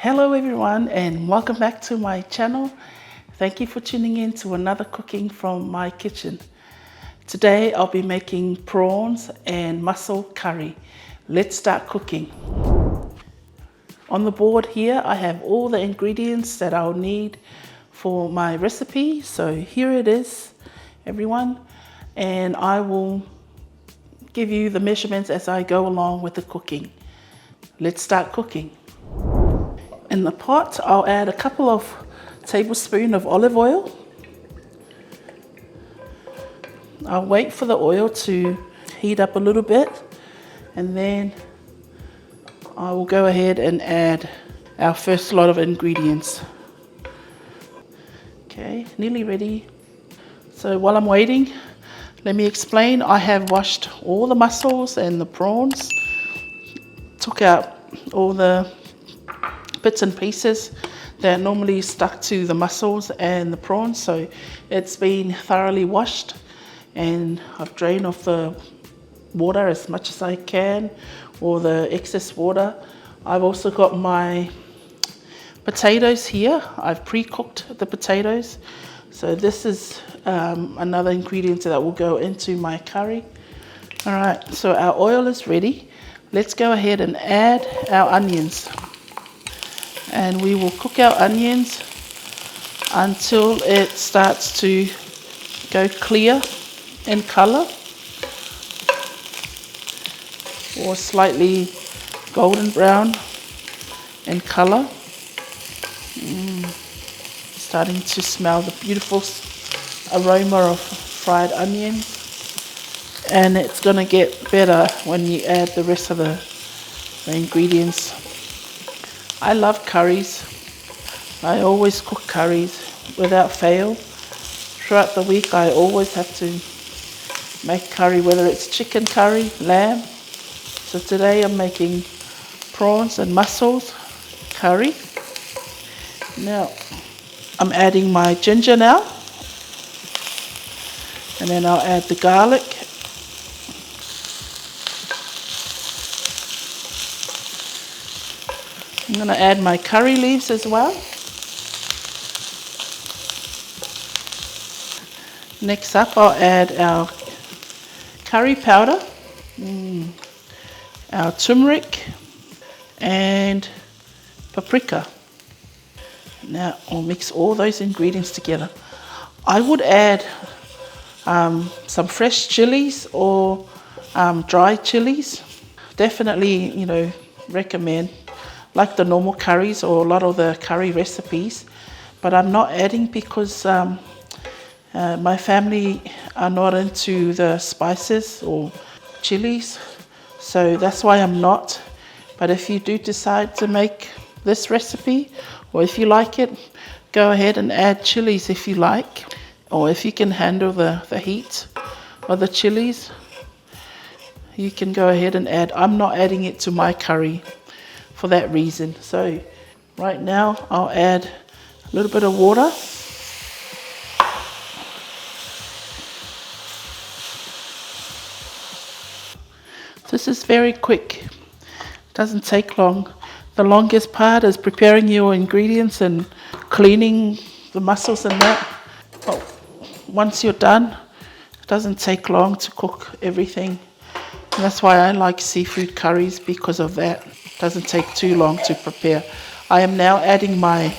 Hello everyone and welcome back to my channel. Thank you for tuning in to another cooking from my kitchen. Today I'll be making prawns and mussel curry. Let's start cooking. On the board here I have all the ingredients that I'll need for my recipe. So here it is, everyone, and I will give you the measurements as I go along with the cooking. Let's start cooking. In the pot, I'll add a couple of tablespoons of olive oil. I'll wait for the oil to heat up a little bit, and then I will go ahead and add our first lot of ingredients. Okay, nearly ready. So while I'm waiting, let me explain. I have washed all the mussels and the prawns, took out all the bits and pieces that are normally stuck to the mussels and the prawns. So it's been thoroughly washed and I've drained off the water as much as I can, or the excess water. I've also got my potatoes here. I've pre-cooked the potatoes. So this is another ingredient that will go into my curry. All right, so our oil is ready. Let's go ahead and add our onions. And we will cook our onions until it starts to go clear in color or slightly golden brown in color. Starting to smell the beautiful aroma of fried onion, and it's going to get better when you add the rest of the ingredients. I love curries. I always cook curries without fail. Throughout the week I always have to make curry, whether it's chicken curry, lamb. So today I'm making prawns and mussels curry. Now I'm adding my ginger now, and then I'll add the garlic. I'm going to add my curry leaves as well. Next up, I'll add our curry powder, our turmeric, and paprika. Now I'll mix all those ingredients together. I would add some fresh chilies or dry chilies. Definitely, recommend, like the normal curries or a lot of the curry recipes, but I'm not adding because my family are not into the spices or chilies, so that's why I'm not. But if you do decide to make this recipe, or if you like it, go ahead and add chilies if you like, or if you can handle the heat of the chilies, you can go ahead and add. I'm not adding it to my curry for that reason. So right now I'll add a little bit of water. This is very quick, doesn't take long. The longest part is preparing your ingredients and cleaning the mussels and that. But once you're done, it doesn't take long to cook everything. And that's why I like seafood curries, because of that. It doesn't take too long to prepare. I am now adding my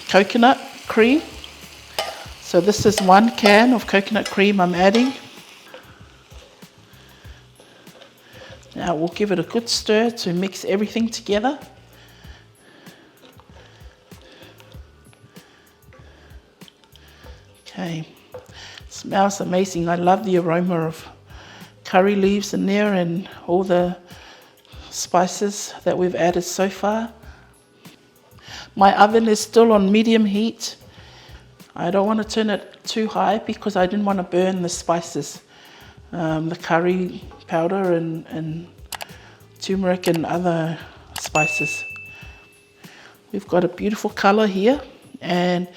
coconut cream. So this is 1 can of coconut cream I'm adding. Now we'll give it a good stir to mix everything together. Okay, smells amazing. I love the aroma of curry leaves in there and all the spices that we've added so far. My oven is still on medium heat. I don't want to turn it too high because I didn't want to burn the spices, the curry powder and turmeric and other spices. We've got a beautiful color here, and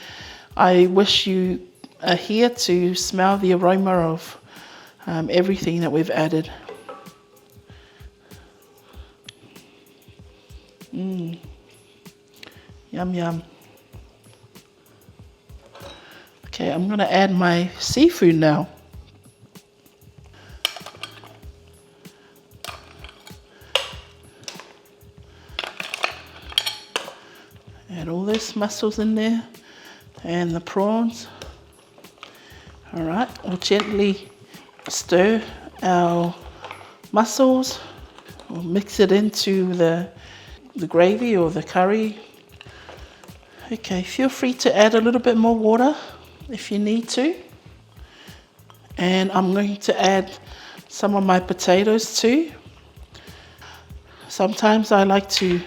I wish you are here to smell the aroma of everything that we've added. Yum, yum. Okay, I'm going to add my seafood now. Add all those mussels in there and the prawns. All right, we'll gently stir our mussels. We'll mix it into the gravy or the curry. Okay, feel free to add a little bit more water if you need to. And I'm going to add some of my potatoes too. Sometimes I like to,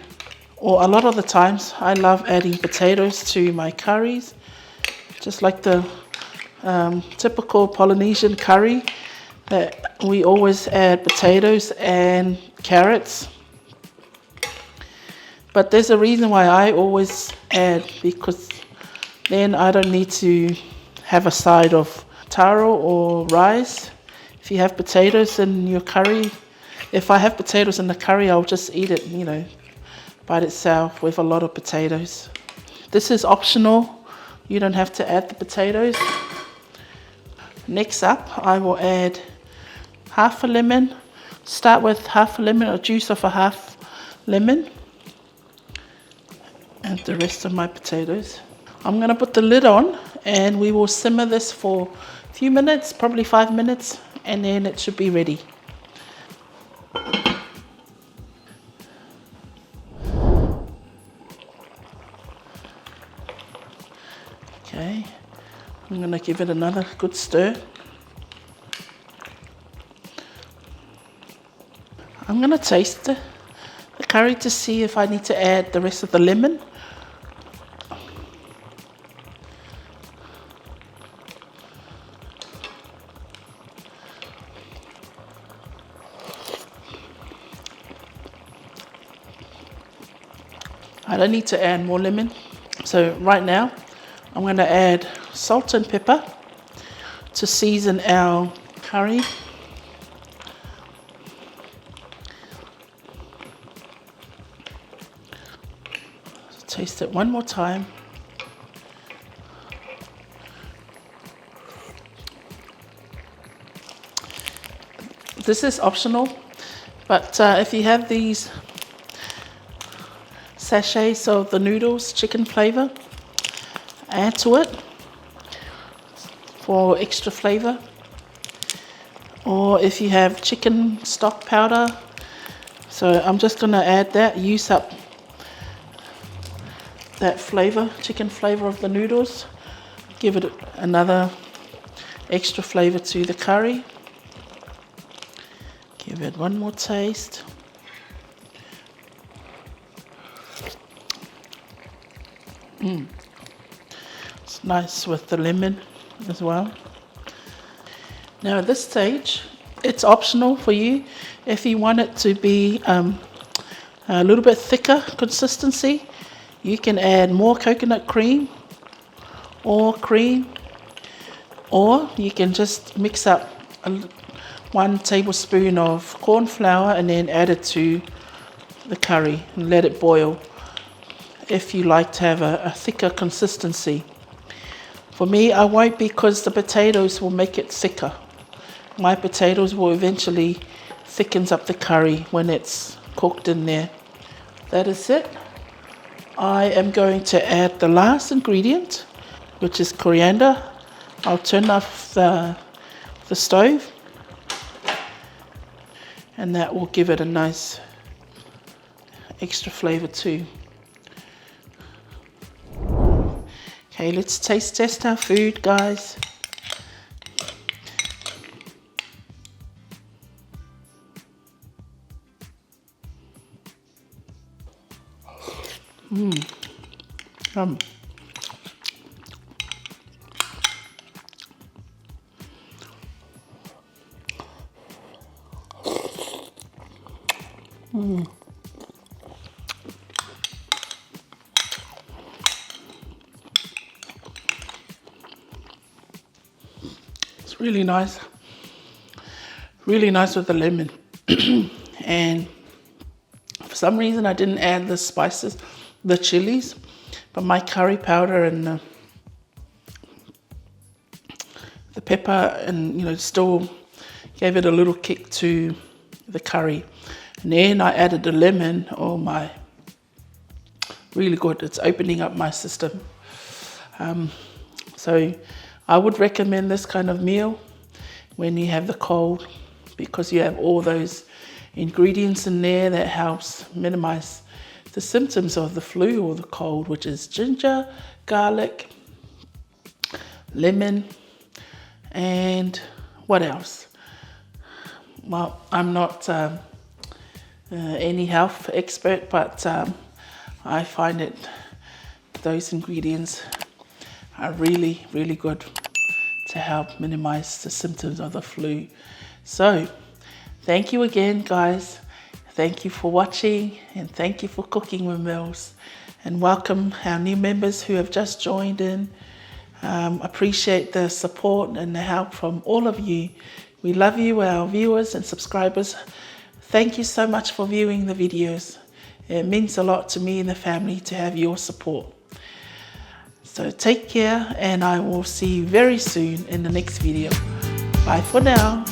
or a lot of the times, I love adding potatoes to my curries. Just like the typical Polynesian curry, that we always add potatoes and carrots. But there's a reason why I always add, because then I don't need to have a side of taro or rice. If you have potatoes in your curry, if I have potatoes in the curry, I'll just eat it, you know, by itself with a lot of potatoes. This is optional. You don't have to add the potatoes. Next up, I will add half a lemon. Start with half a lemon, or juice of a half lemon. And the rest of my potatoes. I'm going to put the lid on and we will simmer this for a few minutes, probably 5 minutes, and then it should be ready. Okay, I'm going to give it another good stir. I'm going to taste the curry to see if I need to add the rest of the lemon. I don't need to add more lemon. So right now, I'm going to add salt and pepper to season our curry. Taste it one more time. This is optional, but if you have these sachets of the noodles, chicken flavor, add to it for extra flavor. Or if you have chicken stock powder, so I'm just going to add that, use up that flavor, chicken flavor of the noodles, give it another extra flavor to the curry. Give it one more taste. It's nice with the lemon as well. Now at this stage, it's optional for you. If you want it to be a little bit thicker consistency, you can add more coconut cream, or you can just mix up 1 tablespoon of corn flour and then add it to the curry and let it boil if you like to have a thicker consistency. For me, I won't, because the potatoes will make it thicker. My potatoes will eventually thickens up the curry when it's cooked in there. That is it. I am going to add the last ingredient, which is coriander. I'll turn off the stove, and that will give it a nice extra flavor too. Okay, let's taste test our food, guys. Yum. It's really nice with the lemon. And for some reason I didn't add the spices, the chilies. But my curry powder and the pepper and, you know, still gave it a little kick to the curry. And then I added the lemon. Oh my, really good. It's opening up my system. So I would recommend this kind of meal when you have the cold, because you have all those ingredients in there that helps minimize the symptoms of the flu or the cold, which is ginger, garlic, lemon, and what else? Well, I'm not any health expert, but I find it those ingredients are really, really good to help minimize the symptoms of the flu. So thank you again, guys. Thank you for watching, and thank you for cooking with Mills, and welcome our new members who have just joined in. Appreciate the support and the help from all of you. We love you, our viewers and subscribers. Thank you so much for viewing the videos. It means a lot to me and the family to have your support. So take care, and I will see you very soon in the next video. Bye for now.